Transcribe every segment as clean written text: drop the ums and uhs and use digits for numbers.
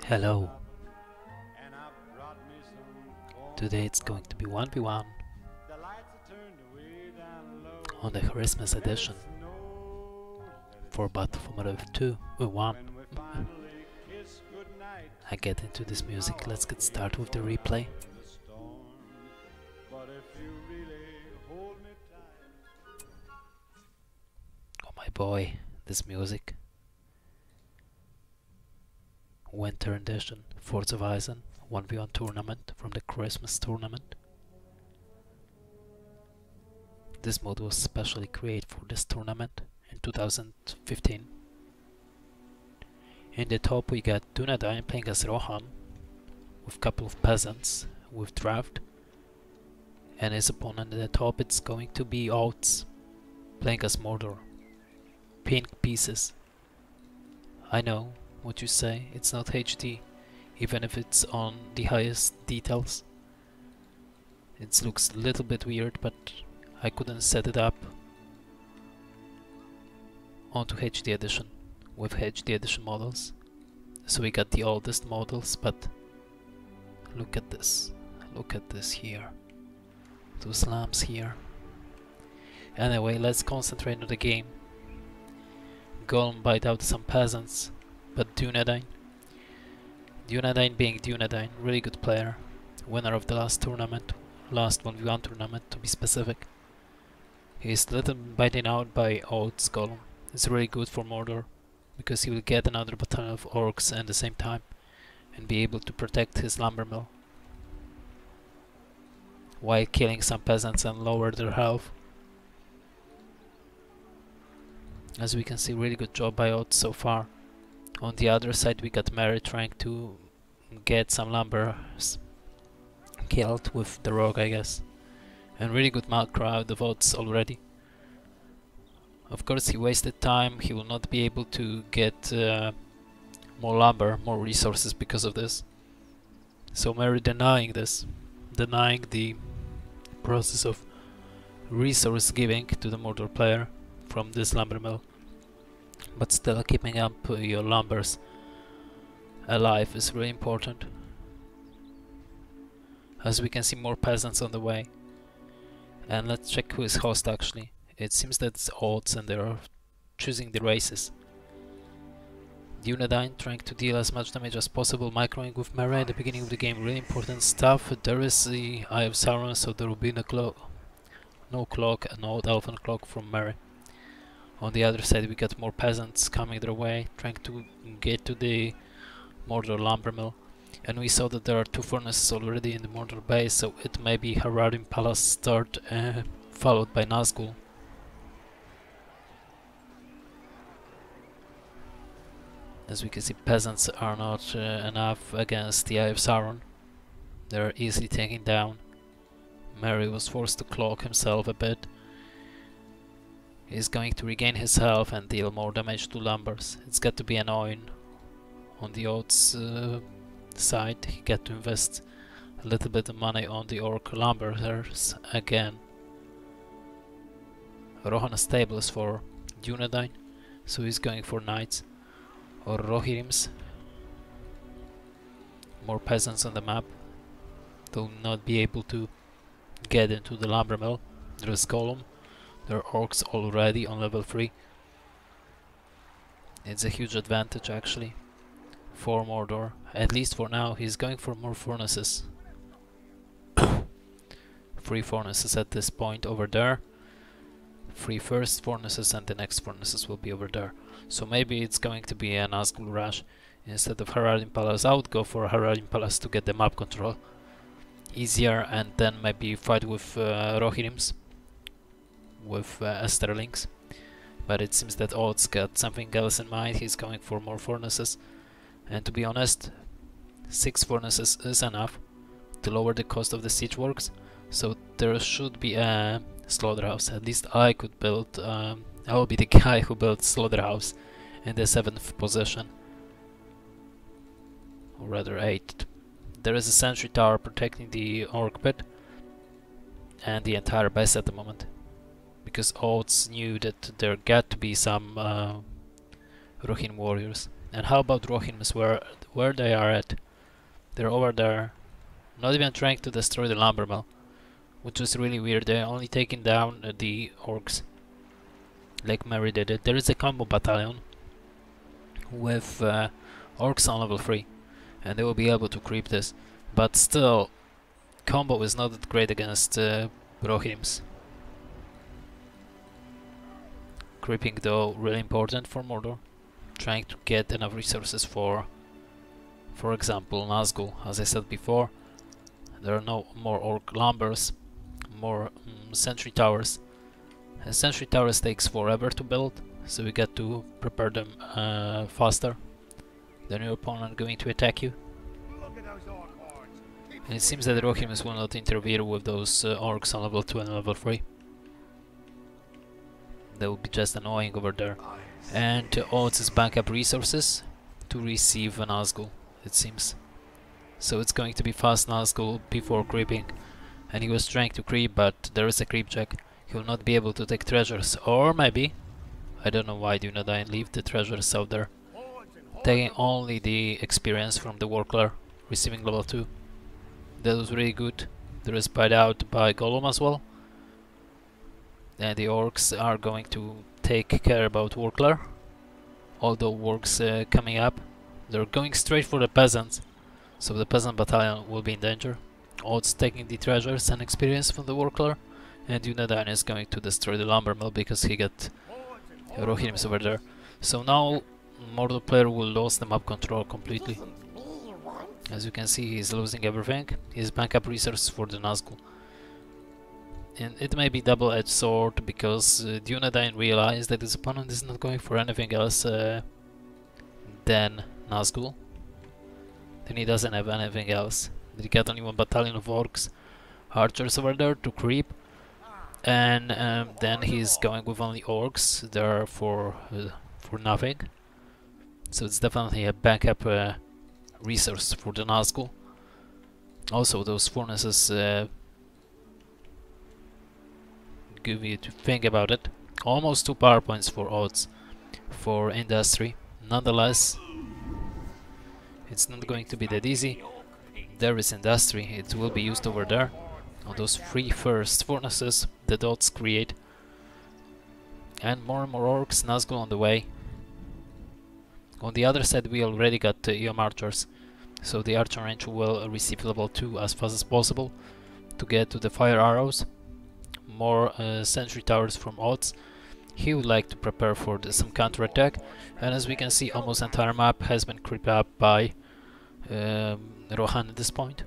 Hello. Today it's going to be 1v1 on the Christmas edition for Battlefield 2 1. I get into this music. Let's get started with the replay. Oh my boy, this music. Winter edition, Forza Horizon 1v1 tournament from the Christmas Tournament. This mode was specially created for this tournament in 2015. In the top we got Dunedain playing as Rohan with a couple of peasants with draft, and his opponent at the top it's going to be Oats playing as Mordor. Pink pieces. I know what you say, it's not HD, even if it's on the highest details. It looks a little bit weird, but I couldn't set it up onto HD edition with HD edition models. So we got the oldest models, but look at this here, those lamps here. Anyway, let's concentrate on the game. Golem bite out some peasants, but Dunedain being Dunedain, really good player, winner of the last tournament, last 1v1 tournament to be specific. He's little biting out by Oats Golem. It's really good for Mordor, because he will get another battalion of orcs at the same time and be able to protect his lumber mill while killing some peasants and lower their health. As we can see, really good job by Oats so far. On the other side we got Mary trying to get some lumbers killed with the rogue, I guess. And really good macro out of Oats already. Of course he wasted time, he will not be able to get more lumber, more resources because of this. So Mary denying the process of resource giving to the Mordor player from this lumber mill. But still keeping up your lumbers alive is really important. As we can see, more peasants on the way. And let's check who is host actually. It seems that it's Oats and they are choosing the races. Dunedain trying to deal as much damage as possible, microing with Mary at the beginning of the game, really important stuff. There is the Eye of Sauron, so there will be no clock, an old elven clock from Mary. On the other side we got more peasants coming their way, trying to get to the Mordor lumber mill. And we saw that there are two furnaces already in the Mordor base, so it may be Haradim Palace start, followed by Nazgul. As we can see, peasants are not enough against the Eye of Sauron. They are easily taken down. Mary was forced to cloak himself a bit. He's going to regain his health and deal more damage to lumbers. It's got to be annoying. On the Oats side, he got to invest a little bit of money on the orc lumbers again. Rohan is stables for Dunedain, so he's going for knights or Rohirrims. More peasants on the map. They'll not be able to get into the lumber mill. There's Golem. There are orcs already on level 3. It's a huge advantage actually for Mordor. At least for now, he's going for more furnaces. 3 furnaces at this point over there. 3 first furnaces and the next furnaces will be over there. So maybe it's going to be an Nazgul rush. Instead of Haradim Palace, I would go for Haradim Palace to get the map control easier, and then maybe fight with Rohirrims, with Esterlings. But it seems that Oats got something else in mind. He's going for more furnaces, and to be honest, 6 furnaces is enough to lower the cost of the siege works. So there should be a slaughterhouse. At least I could build, I will be the guy who built slaughterhouse in the 7th position, or rather 8th. There is a sentry tower protecting the orc pit and the entire base at the moment, because Oats knew that there got to be some Rohirrim warriors And how about Rohirrim's, where they are at? They're over there, not even trying to destroy the lumber mill, which is really weird. They're only taking down the orcs, like Mary did it. There is a combo battalion with orcs on level 3, and they will be able to creep this, but still, combo is not that great against Rohirrims. Creeping though really important for Mordor, trying to get enough resources for example Nazgul. As I said before, there are no more orc lumbers, more sentry towers. And sentry towers takes forever to build, so we got to prepare them faster than your opponent going to attack you. And it seems that the Rohirrims will not interfere with those orcs on level 2 and level 3. They will be just annoying over there. And Oats is backup resources to receive an Nazgul, it seems. So it's going to be fast Nazgul before creeping. And he was trying to creep, but there is a creep check. He will not be able to take treasures. Or maybe, I don't know why Dunedain leave the treasures out there. Taking only the experience from the Warclare, receiving level 2. That was really good. There is bite out by Gollum as well. And the orcs are going to take care about Warclare. Although orcs coming up, they're going straight for the peasants. So the peasant battalion will be in danger. Oats taking the treasures and experience from the Warclare. And Dunedain is going to destroy the lumber mill because he got Rohirrims over there. So now Mordor player will lose the map control completely. As you can see, he's losing everything. His backup resources for the Nazgul. And it may be double-edged sword because Dunedain realized that his opponent is not going for anything else than Nazgul. Then he doesn't have anything else. He got only one battalion of orcs, archers over there to creep, and then he's going with only orcs there for nothing. So it's definitely a backup resource for the Nazgul. Also, those furnaces give you to think about it. Almost 2 power points for Oats for industry. Nonetheless, it's not going to be that easy. There is industry, it will be used over there on those 3 first furnaces that Oats create. And more orcs, Nazgul on the way. On the other side we already got Eom archers, so the archer range will receive level 2 as fast as possible to get to the fire arrows. More sentry towers from Oats. He would like to prepare for some counter attack, and as we can see, almost entire map has been creeped up by Rohan at this point.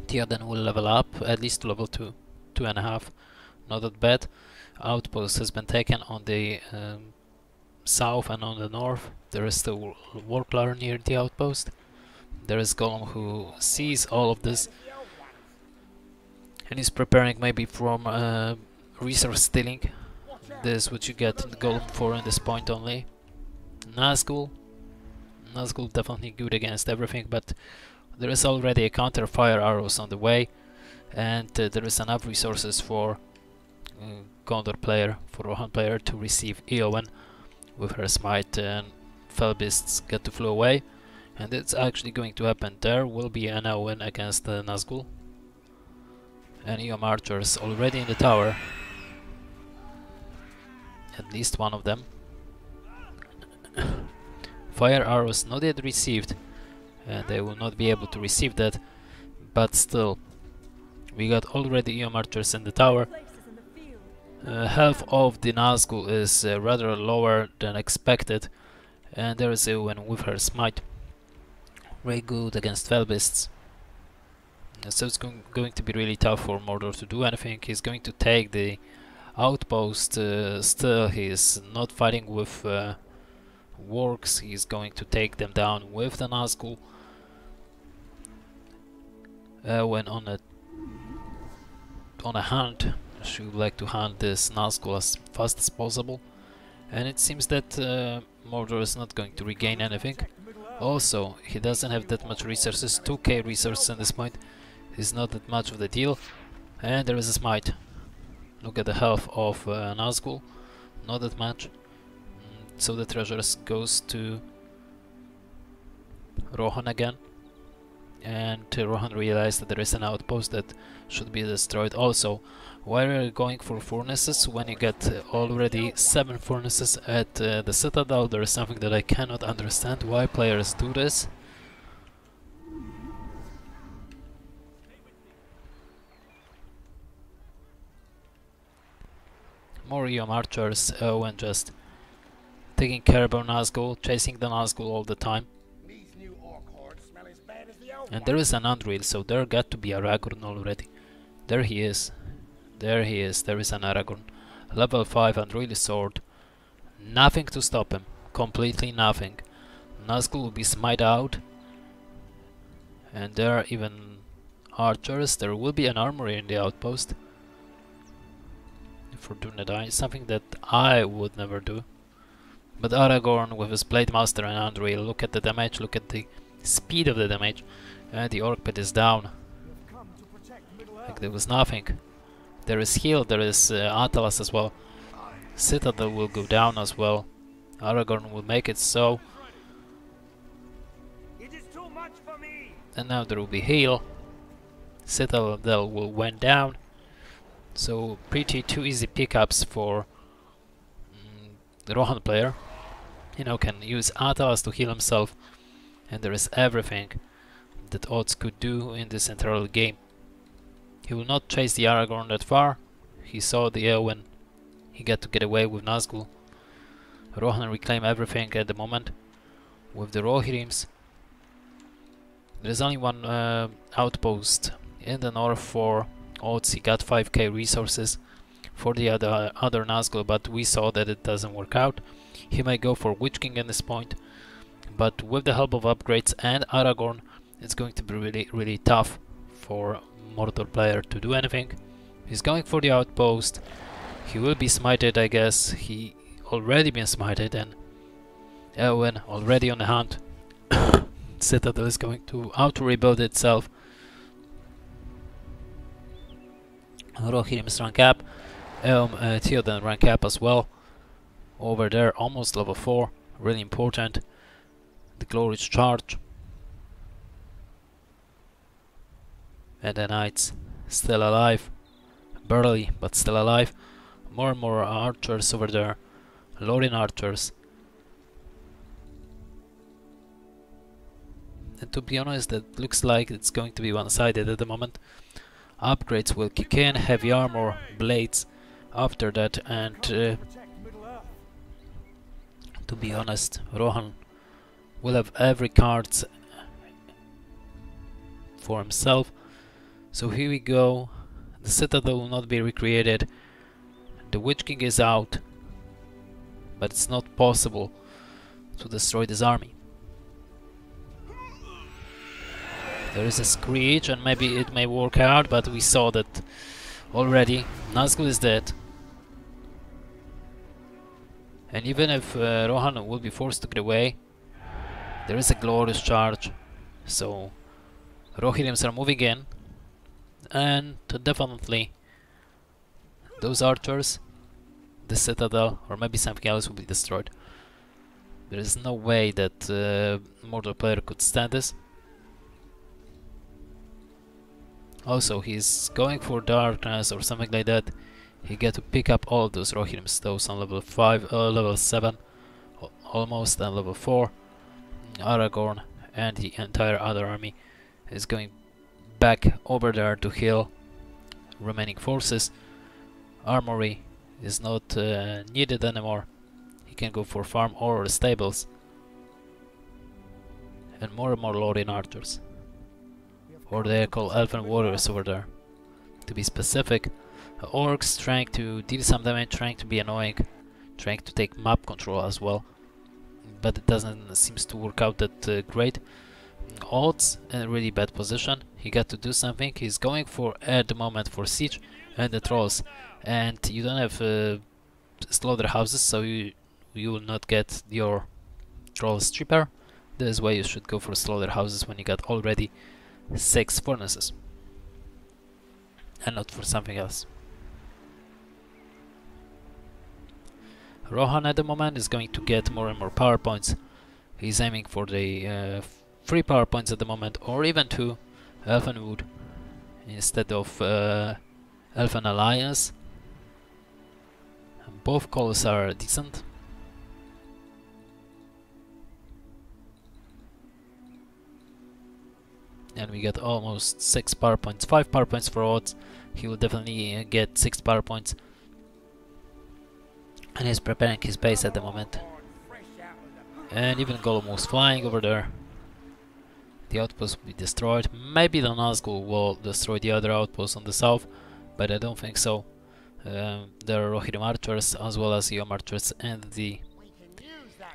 Dunedain will level up at least to level 2, 2.5. Not that bad. Outpost has been taken on the south and on the north. There is still Warclare near the outpost. There is Gollum who sees all of this and is preparing maybe from resource stealing. This is what you get Gollum for in this point only. Nazgul definitely good against everything, but there is already a counter fire arrows on the way, and there is enough resources for Gondor player, for Rohan player to receive Eowyn with her smite, and fell beasts get to fly away, and it's actually going to happen. There will be an Eowyn against Nazgul, and Eom archers already in the tower, at least one of them. Fire arrows not yet received, and they will not be able to receive that, but still, we got already Eom archers in the tower. Health of the Nazgul is rather lower than expected, and there is Eowyn with her smite. Very good against Fellbeasts. So it's going to be really tough for Mordor to do anything. He's going to take the outpost, still he is not fighting with Wargs, he's going to take them down with the Nazgul. When on a hunt, she would like to hunt this Nazgul as fast as possible, and it seems that Mordor is not going to regain anything. Also, he doesn't have that much resources. 2k resources at this point is not that much of the deal, and there is a smite. Look at the health of Nazgul, not that much. So the treasures goes to Rohan again, and Rohan realized that there is an outpost that should be destroyed. Also, why are you going for furnaces when you get already 7 furnaces at the citadel? There is something that I cannot understand why players do this. More Yom archers, and just taking care about Nazgul, chasing the Nazgul all the time. And there is an Andril, so there got to be Aragorn already. There he is. There he is. There is an Aragorn. Level 5 Andril sword. Nothing to stop him. Completely nothing. Nazgul will be smite out. And there are even archers. There will be an armory in the outpost. For Dunedain. Something that I would never do. But Aragorn with his Blade Master and Andril. Look at the damage. Look at the speed of the damage. And the Orc Pit is down. Like there was nothing. There is heal, there is Atalas as well. Citadel will go down as well. Aragorn will make it so. And now there will be heal. Citadel will went down. So pretty 2 easy pickups for the Rohan player. You know, can use Atalas to heal himself. And there is everything that Oats could do in this entire game. He will not chase the Aragorn that far. He saw the when he got to get away with Nazgul. Rohan reclaim everything at the moment with the Rohirrims. There is only one outpost in the north for Oats. He got 5k resources for the other Nazgul, but we saw that it doesn't work out. He might go for Witch King at this point, but with the help of upgrades and Aragorn, it's going to be really tough for Mordor player to do anything. He's going for the outpost. He will be smited, I guess. He already been smited, and Eowyn already on the hunt. Citadel is going to auto-rebuild itself. Rohirrim's rank up. Theoden rank up as well. Over there, almost level 4. Really important. The Glorious Charge. And the Knights still alive. Barely, but still alive. More and more archers over there. Loading archers. And to be honest, it looks like it's going to be one-sided at the moment. Upgrades will kick in, heavy armor, blades after that, and to be honest, Rohan will have every card for himself. So here we go. The Citadel will not be recreated. The Witch King is out, but it's not possible to destroy this army. There is a screech, and maybe it may work out, but we saw that already. Nazgul is dead. And even if Rohan will be forced to get away, there is a Glorious Charge. So Rohirrims are moving in, and definitely those archers, the Citadel, or maybe something else will be destroyed. There is no way that Mordor player could stand this. Also, he's going for darkness or something like that. He get to pick up all of those Rohirrims, those on level 5, level 7, almost, and level 4. Aragorn and the entire other army is going back over there to heal remaining forces. Armory is not needed anymore. He can go for farm or stables. And more loading archers. Or they are called elven warriors over there, to be specific. Orcs trying to deal some damage, trying to be annoying, trying to take map control as well, but it doesn't seems to work out that great. Oats in a really bad position. He got to do something. He's going for at the moment for siege and the trolls, and you don't have slaughterhouses, so you will not get your trolls cheaper. That is why you should go for slaughterhouses when you got already 6 furnaces, and not for something else. Rohan at the moment is going to get more and more power points. He's aiming for the 3 power points at the moment, or even 2 Elfenwood instead of Elfen Alliance. And both calls are decent. And we get almost 6 power points, 5 power points for Oats. He will definitely get 6 power points. And he's preparing his base at the moment. And even Golem was flying over there. The outpost will be destroyed. Maybe the Nazgul will destroy the other outpost on the south, but I don't think so. There are Rohirrim archers as well as Yom archers and the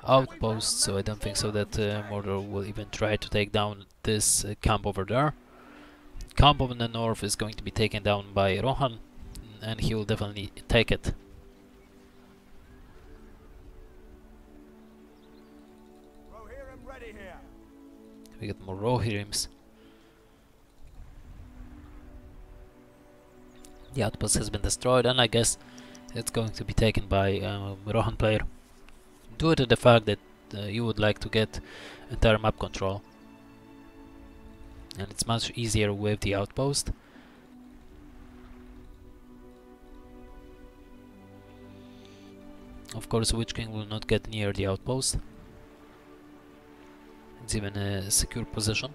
outpost, so I don't think so that Mordor will even try to take down this camp over there. Camp over in the north is going to be taken down by Rohan, and he will definitely take it. We get more Rohirrims. The outpost has been destroyed, and I guess it's going to be taken by Rohan player, due to the fact that you would like to get entire map control, and it's much easier with the outpost. Of course, Witch King will not get near the outpost. It's even a secure position.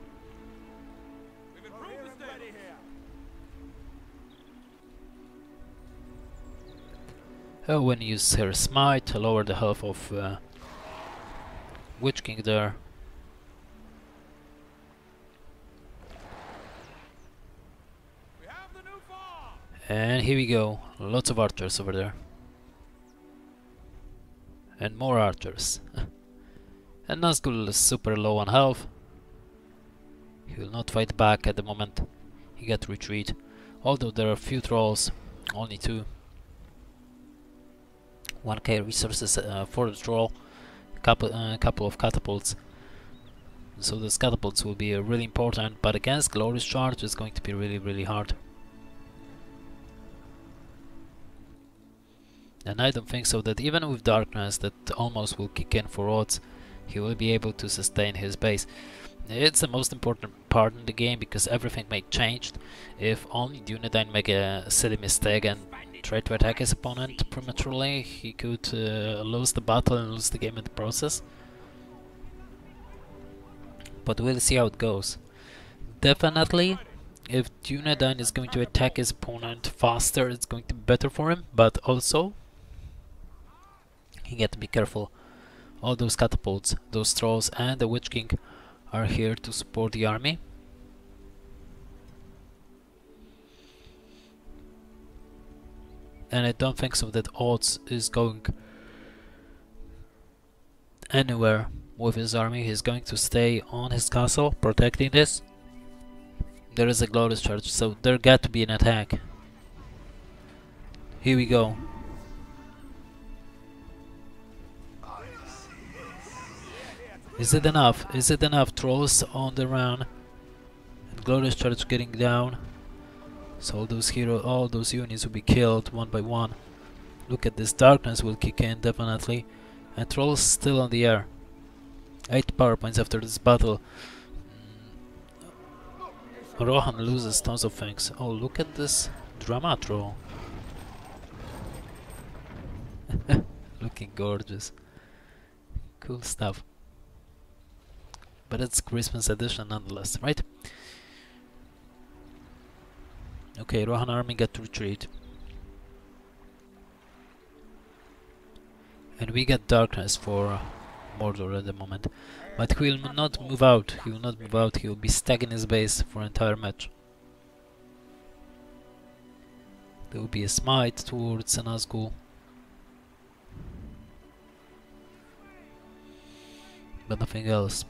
When you use her smite, lower the health of Witch King there. And here we go, lots of archers over there. And more archers. And Nazgul is super low on health. He will not fight back at the moment. He got retreat. Although there are few trolls, only 2. 1k resources for the troll, couple of catapults. So those catapults will be really important, but against Glorious Charge it's going to be really hard. And I don't think so that even with darkness that almost will kick in for Oats, he will be able to sustain his base. It's the most important part in the game because everything may change. If only Dunedain make a silly mistake and try to attack his opponent prematurely, he could lose the battle and lose the game in the process. But we'll see how it goes. Definitely, if Dunedain is going to attack his opponent faster, it's going to be better for him, but also he got to be careful. All those catapults, those trolls and the Witch King are here to support the army. And I don't think so that Oats is going anywhere with his army. He's going to stay on his castle, protecting this. There is a Glorious Charge, so there got to be an attack. Here we go. Is it enough? Is it enough? Trolls on the run. And Glorious Charge getting down. So all those units will be killed one by one. Look at this, darkness will kick in definitely. And trolls still on the air. 8 power points after this battle. Rohan loses tons of things. Oh, look at this drama troll. Looking gorgeous. Cool stuff. But it's Christmas edition nonetheless, right? Okay, Rohan army got to retreat. And we get darkness for Mordor at the moment. But he will not move out. He will not move out. He will be stuck in his base for an entire match. There will be a smite towards Nazgul. But nothing else.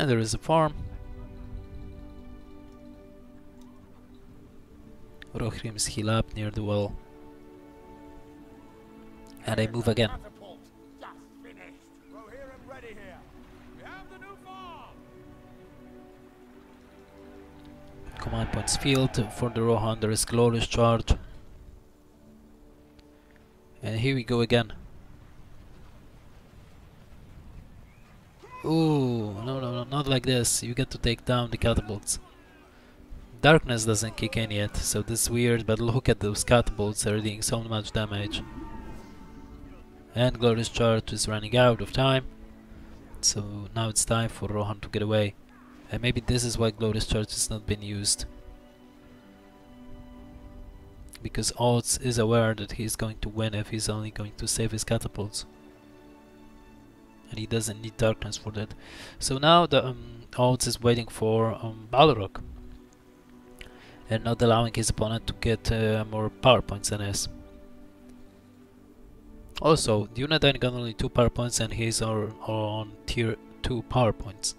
And there is a farm. Rohirrims heal up near the well. And I move again. command points field for the Rohan. There is glorious charge. And here we go again. Ooh, no, not like this. You get to take down the catapults. Darkness doesn't kick in yet, so this is weird, but look at those catapults, they're doing so much damage. And glorious charge is running out of time. So now it's time for Rohan to get away. And maybe this is why glorious charge has not been used. Because Oats is aware that he's going to win if he's only going to save his catapults. And he doesn't need darkness for that. So now the Oats is waiting for Balrog. And not allowing his opponent to get more power points than his. Also, Dunedain got only 2 power points and he's on tier 2 power points.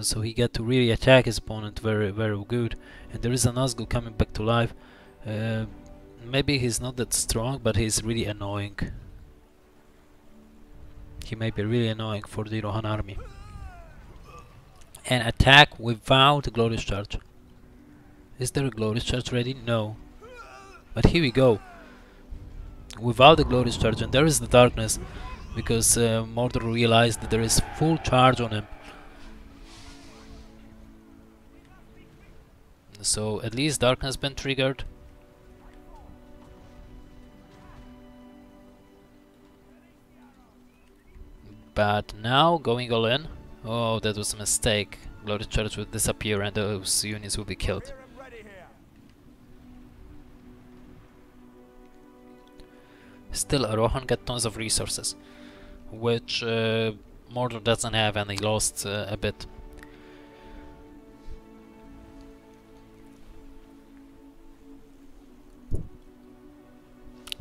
So he got to really attack his opponent very good. And there is an Nazgul coming back to life. Maybe he's not that strong, but he's really annoying. He may be really annoying for the Rohan army. And attack without a glorious charge. Is there a glorious charge ready? No. But here we go. Without the glorious charge, and there is the darkness, because Mordor realized that there is full charge on him. So at least darkness has been triggered. But now going all in. Oh, that was a mistake. Glorious charge will disappear and those units will be killed. Still, Rohan got tons of resources, which Mordor doesn't have, and he lost a bit.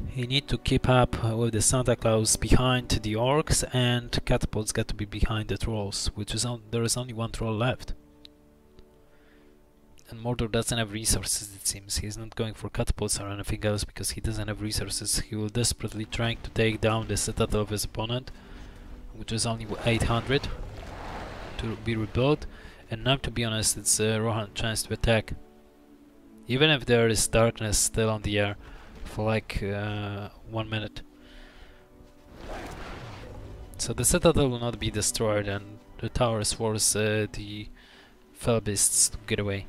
He need to keep up with the Santa Claus behind the orcs, and catapults got to be behind the trolls, which is there is only 1 troll left. And Mordor doesn't have resources, it seems. He's not going for catapults or anything else because he doesn't have resources. He will desperately trying to take down the citadel of his opponent, which is only 800 to be rebuilt. And now, to be honest, it's Rohan's chance to attack. Even if there is darkness still on the air for like 1 minute. So the citadel will not be destroyed, and the towers force the fell beasts to get away.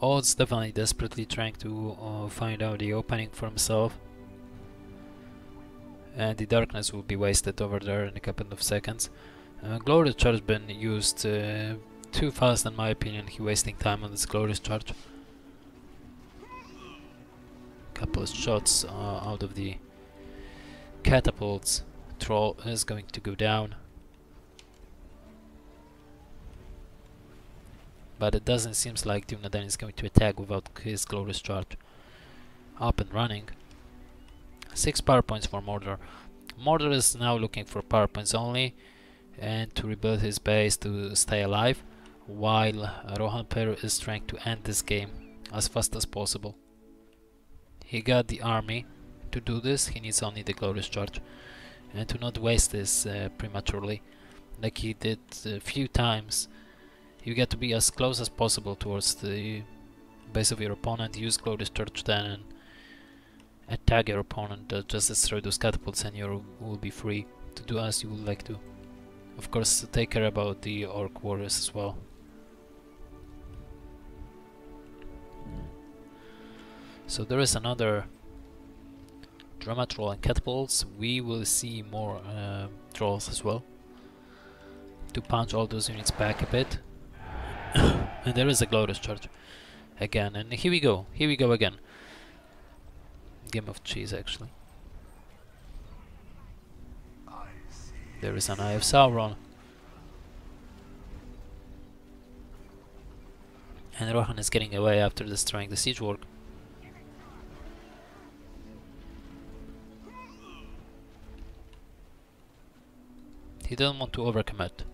Oats definitely desperately trying to find out the opening for himself. And the darkness will be wasted over there in a couple of seconds. Glorious charge been used too fast in my opinion. He wasting time on this glorious charge. Couple of shots out of the catapults. Troll is going to go down. But it doesn't seem like Dunedain is going to attack without his glorious charge up and running. 6 power points for Mordor. Mordor is now looking for power points only and to rebuild his base to stay alive, while Rohan is trying to end this game as fast as possible. He got the army to do this. He needs only the glorious charge and to not waste this prematurely like he did a few times. You get to be as close as possible towards the base of your opponent, use glorious charge then and attack your opponent, just destroy those catapults and you will be free to do as you would like to. Of course, take care about the orc warriors as well. So there is another drama troll and catapults. We will see more trolls as well to punch all those units back a bit. And there is a glorious charge again, and here we go again. Game of cheese, actually. There is an Eye of Sauron. And Rohan is getting away after destroying the siege work. He doesn't want to overcommit,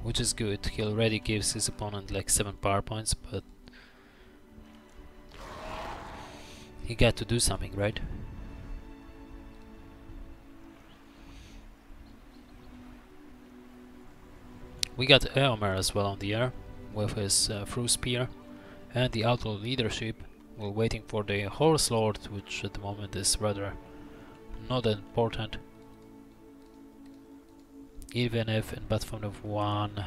which is good. He already gives his opponent like 7 power points, but he got to do something, right? We got Eomer as well on the air with his Through Spear, and the Outlaw Leadership. We're waiting for the Horse Lord, which at the moment is rather not that important. Even if in Battle of 1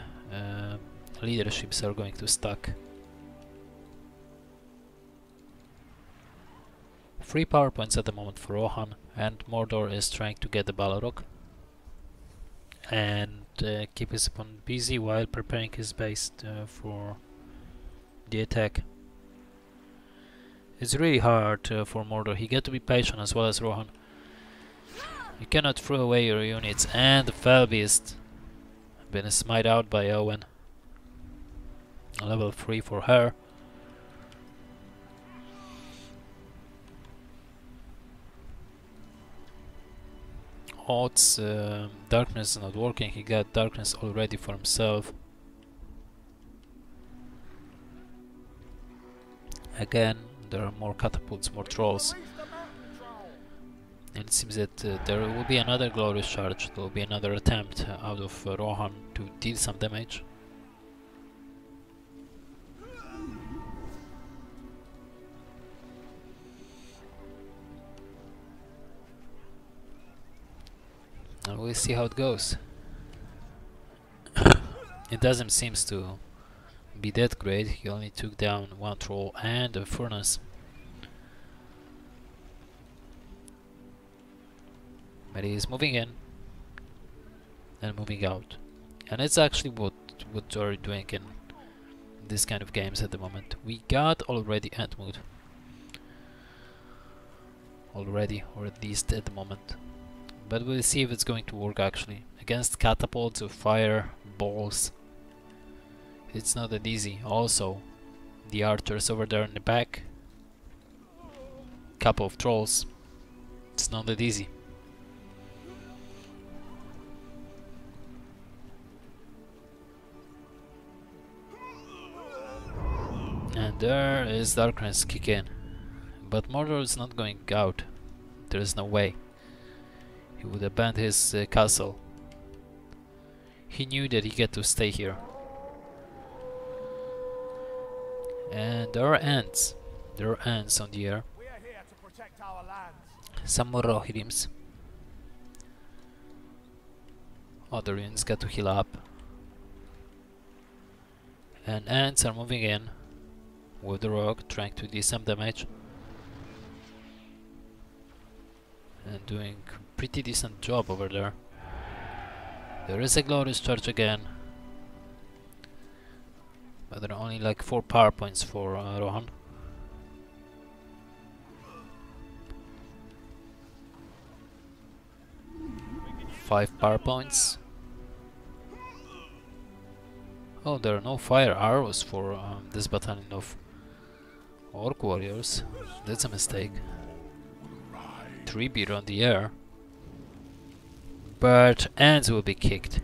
leaderships are going to stack. 3 power points at the moment for Rohan, and Mordor is trying to get the Balrog and keep his opponent busy while preparing his base for the attack. It's really hard for Mordor. He got to be patient as well as Rohan. You cannot throw away your units, and the Fell Beast been smite out by Owen. Level 3 for her. Oats, darkness is not working. He got darkness already for himself. Again, there are more catapults, more trolls. And it seems that there will be another glorious charge. There will be another attempt out of Rohan to deal some damage. And we'll see how it goes. It doesn't seem to be that great. He only took down 1 troll and a furnace. But he is moving in and moving out. And it's actually what we're doing in this kind of games at the moment. We got already Entmoot. Already, or at least at the moment. But we'll see if it's going to work actually. Against catapults of fire, balls, it's not that easy. Also, the archers over there in the back. Couple of trolls. It's not that easy. And there is darkness kick in. But Mordor is not going out. There is no way. He would abandon his castle. He knew that he had to stay here. And there are ants. There are ants on the air. We are here to protect our lands. Some more Rohirrims. Other units got to heal up. And ants are moving in with the rock, trying to do some damage. And doing pretty decent job over there. There is a glorious charge again. But there are only like 4 power points for Rohan. Five power points. Oh, there are no fire arrows for this battalion of Orc warriors. That's a mistake. 3 beer on the air. But ants will be kicked.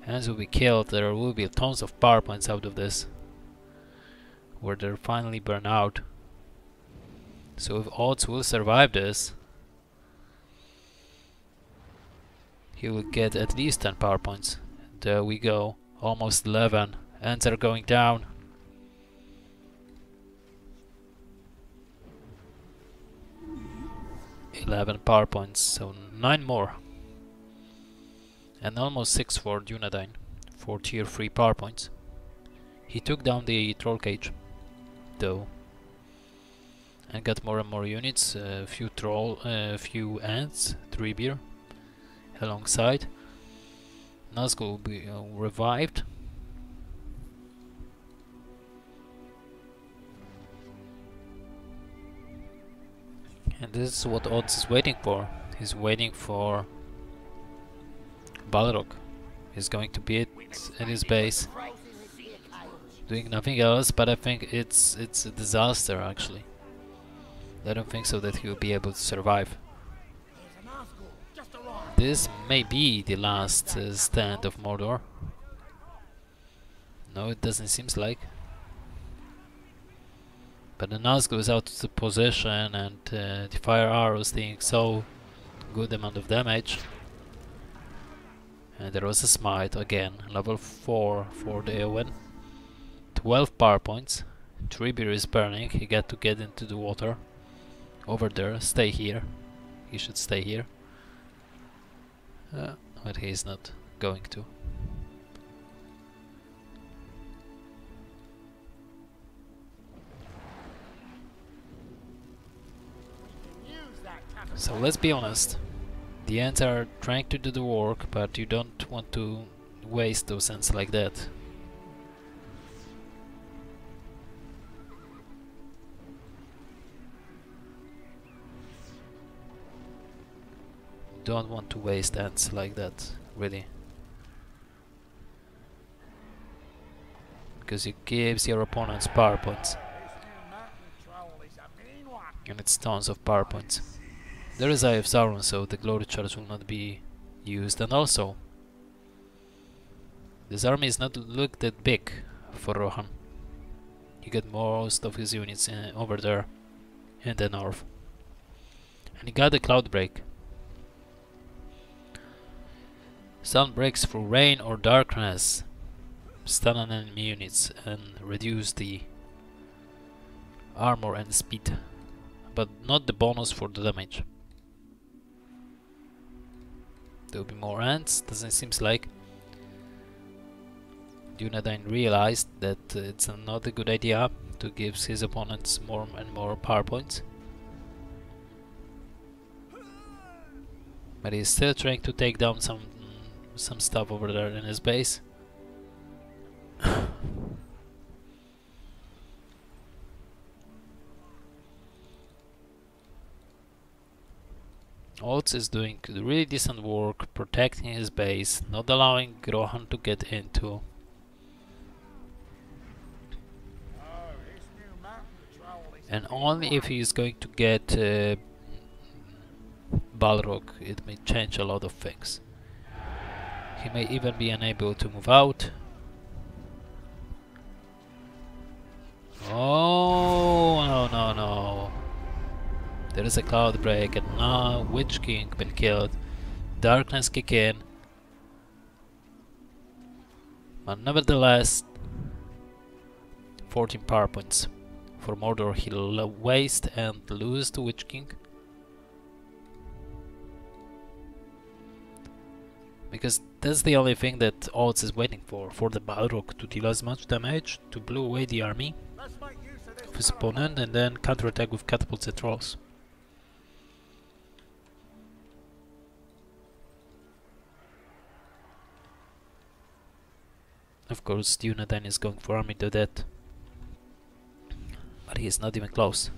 Ants will be killed. There will be tons of power points out of this. Where they're finally burn out. So if Oats will survive this, he will get at least 10 power points. There we go. Almost 11. Ants are going down. .11 power points, so 9 more. And almost 6 for Dunedain, for tier 3 power points. He took down the troll cage, though, and got more and more units. A few ants, 3 beer, alongside. Nazgul will be revived. And this is what Oats is waiting for. He's waiting for Balrog. He's going to be in his base, doing nothing else. But I think it's a disaster actually. I don't think so that he will be able to survive. This may be the last stand of Mordor. No, it doesn't seem like. But the Nazgul is out of the position, and the fire arrows doing so good amount of damage. And there was a smite again, level 4 for the Eowyn. 12 power points. 3 beer is burning, he got to get into the water. Over there, stay here. He should stay here. But he's not going to. So let's be honest. The ants are trying to do the work, but you don't want to waste those ants like that. Don't want to waste ants like that, really. Because it gives your opponents power points. And it's tons of power points. There is Eye of Sauron, so the glory charge will not be used, and also this army is not look that big for Rohan. You get most of his units over there in the north. And he got the cloud break. Sun breaks through rain or darkness, stun on enemy units and reduce the armor and speed, but not the bonus for the damage. There will be more ants, doesn't seem like. Dunedain realized that it's not a good idea to give his opponents more and more power points. But he's still trying to take down some stuff over there in his base. Oats is doing really decent work protecting his base, not allowing Rohan to get into. And only if he is going to get Balrog, it may change a lot of things. He may even be unable to move out. Oh, no. There is a cloud break and now Witch King been killed. Darkness kick in. But nevertheless, 14 power points. For Mordor he'll waste and lose to Witch King. Because that's the only thing that Oats is waiting for the Balrog to deal as much damage, to blow away the army of his opponent and then counterattack with catapults and trolls. Of course, Dunedain is going for army to death, but he is not even close.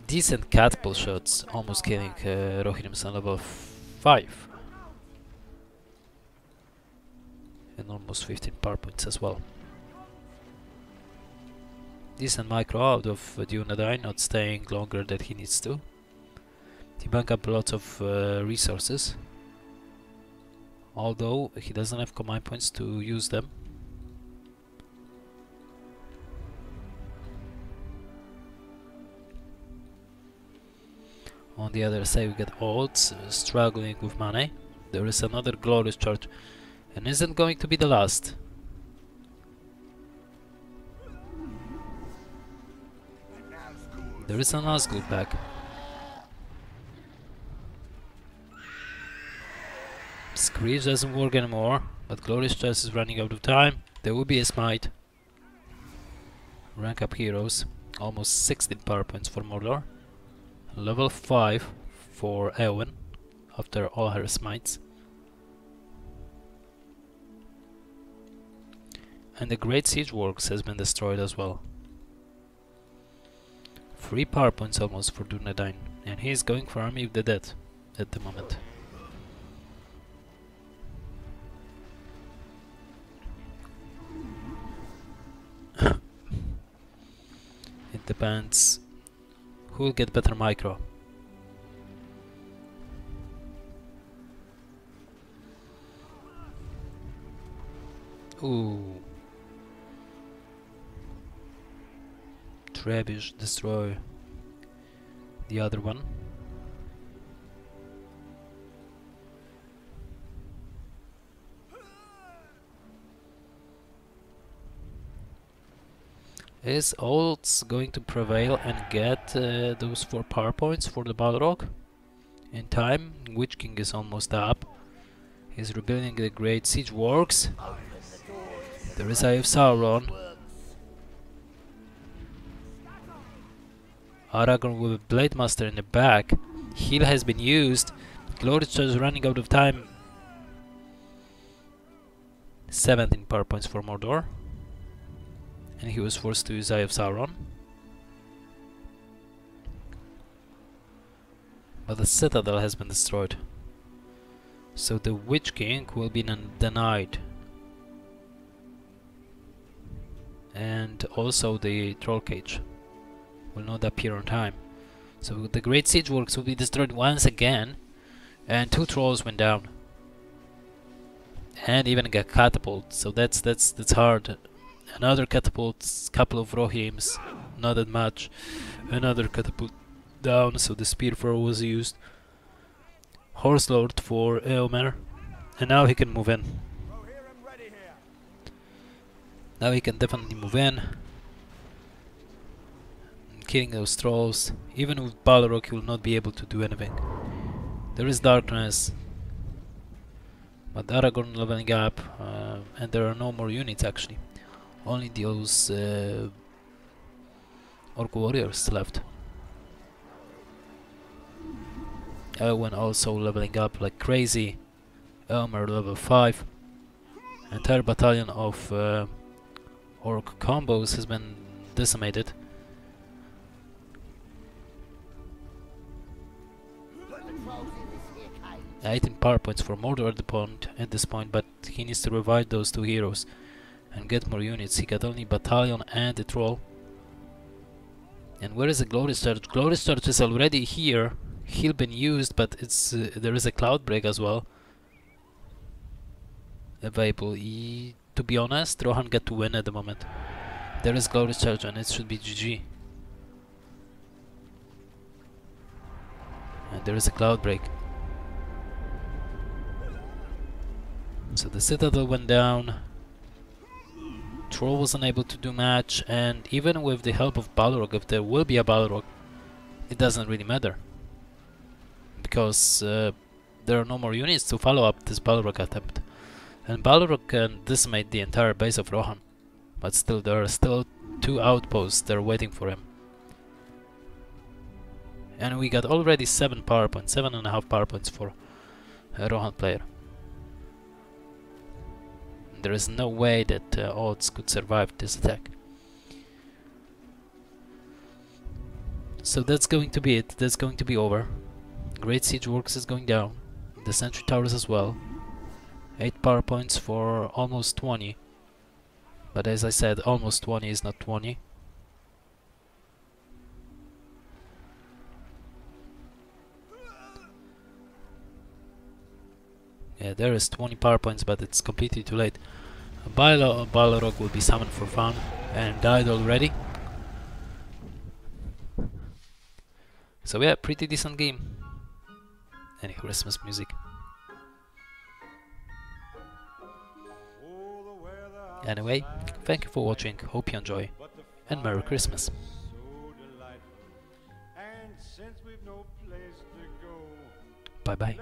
Decent catapult shots, almost killing Rohirrim's on level 5. And almost 15 power points as well. Decent micro out of Dunedain, not staying longer than he needs to. He bank up lots of resources. Although he doesn't have command points to use them. On the other side we get Oats struggling with money. There is another glorious charge and isn't going to be the last. There is an Nazgul back. Screech doesn't work anymore, but Glorious Chest is running out of time. There will be a smite. Rank up heroes. Almost 16 power points for Mordor. Level 5 for Eowyn after all her smites. And the Great Siege Works has been destroyed as well. 3 power points almost for Dunedain, and he is going for Army of the Dead at the moment. It depends who will get better micro. Ooh. Trebuch destroy the other one. Is Oats going to prevail and get those 4 power points for the Balrog in time? Witch King is almost up. He's rebuilding the Great Siege Works. There is Eye of Sauron. Aragorn with a Blade Master in the back. Heal has been used. Glory Charge is running out of time. 17 power points for Mordor. And he was forced to use Eye of Sauron. But the Citadel has been destroyed. So the Witch King will be denied. And also the Troll Cage will not appear on time. So the Great Siege Works will be destroyed once again. And 2 trolls went down. And even a catapult. So that's hard. Another catapult, couple of Rohims, not that much. Another catapult down, so the spear throw was used. Horse Lord for Eomer, and now he can move in. Now he can definitely move in. Killing those trolls. Even with Balrog he will not be able to do anything. There is darkness. But Aragorn leveling up, and there are no more units actually. Only those Orc warriors left. Eowyn also leveling up like crazy. Elmer level 5. Entire battalion of Orc combos has been decimated. — 18 power points for Mordor at this point, but he needs to revive those 2 heroes and get more units. He got only battalion and the troll. And where is the Glory Charge? Glory Charge is already here. He'll been used, but it's there is a Cloud Break as well available. To be honest, Rohan got to win at the moment. There is Glory Charge and it should be GG. And there is a Cloud Break. So the Citadel went down. Troll was unable to do much, and even with the help of Balrog, if there will be a Balrog, it doesn't really matter. Because there are no more units to follow up this Balrog attempt. And Balrog can decimate the entire base of Rohan. But still, there are still 2 outposts that are waiting for him. And we got already 7 power points, 7.5 power points for a Rohan player. There is no way that Oats could survive this attack. So that's going to be it. That's going to be over. Great Siege Works is going down. The Sentry Towers as well. 8 power points for almost 20. But as I said, almost 20 is not 20. Yeah, there is 20 power points, but it's completely too late. Balrog will be summoned for fun and died already. So yeah, pretty decent game. Any Christmas music. Anyway, thank you for watching, hope you enjoy, and Merry Christmas. Bye bye.